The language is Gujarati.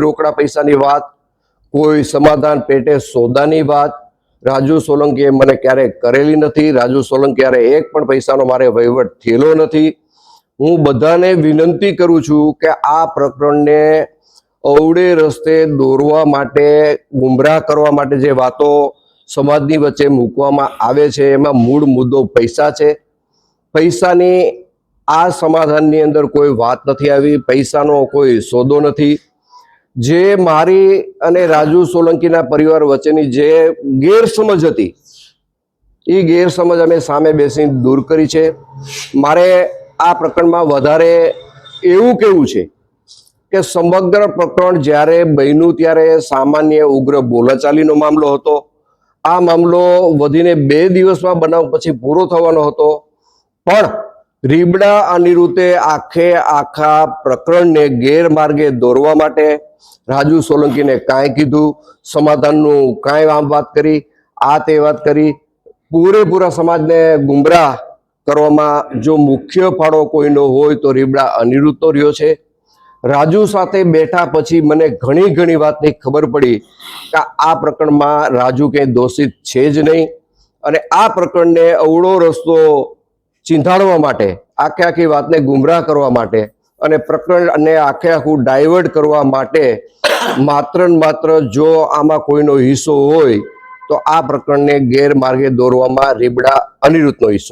રોકડા પૈસાની વાત, કોઈ સમાધાન પેટે સોદાની વાત રાજુ સોલંકીએ મને ક્યારેય કરેલી નથી. રાજુ સોલંકી ક્યારે એક પણ પૈસાનો મારે વહીવટ થયેલો નથી. હું બધાને વિનંતી કરું છું કે આ પ્રકરણને અવળે રસ્તે દોરવા માટે, ગુમરાહ કરવા માટે જે વાતો સમાજની વચ્ચે મૂકવામાં આવે છે એમાં મૂળ મુદ્દો પૈસા છે. પૈસાની આ સમાધાનની અંદર કોઈ વાત નથી આવી. પૈસાનો કોઈ સોદો નથી. જે મારી અને રાજુ સોલંકીના પરિવાર વચ્ચેની જે ગેરસમજ હતી એ ગેરસમજ અમે સામે બેસીને દૂર કરી છે. મારે આ પ્રકરણમાં વધારે એવું કહેવું છે કે સમગ્ર પ્રકરણ જ્યારે બન્યું ત્યારે સામાન્ય ઉગ્ર બોલાચાલીનો મામલો હતો. આ મામલો વધીને 2 દિવસમાં બનાવ પછી પૂરો થવાનો હતો. પણ રીબડા અનિરુદ્ધે આખા પ્રકરણને ગેરમાર્ગે દોરવા માટે રાજુ સોલંકીને કાંઈ કીધું, સમાધાનનું કાંઈ વાત કરી, આ તે વાત કરી, પૂરેપૂરા સમાજને ગુમરાહ કરવામાં જો મુખ્ય ફાળો કોઈનો હોય તો રીબડા અનિરુદ્ધનો રહ્યો છે. રાજુ સાથે બેઠા પછી મને ઘણી વાતની ખબર પડી કે આ પ્રકરણમાં રાજુ કંઈ દોષિત છે જ નહીં. અને આ પ્રકરણને અવળો રસ્તો ચીંધાડવા માટે, આખી વાતને ગુમરાહ કરવા માટે અને પ્રકરણને આખું ડાયવર્ટ કરવા માટે માત્ર ને માત્ર જો આમાં કોઈનો હિસ્સો હોય તો આ પ્રકરણને ગેરમાર્ગે દોરવામાં રીબડા અનિરુદ્ધનો હિસ્સો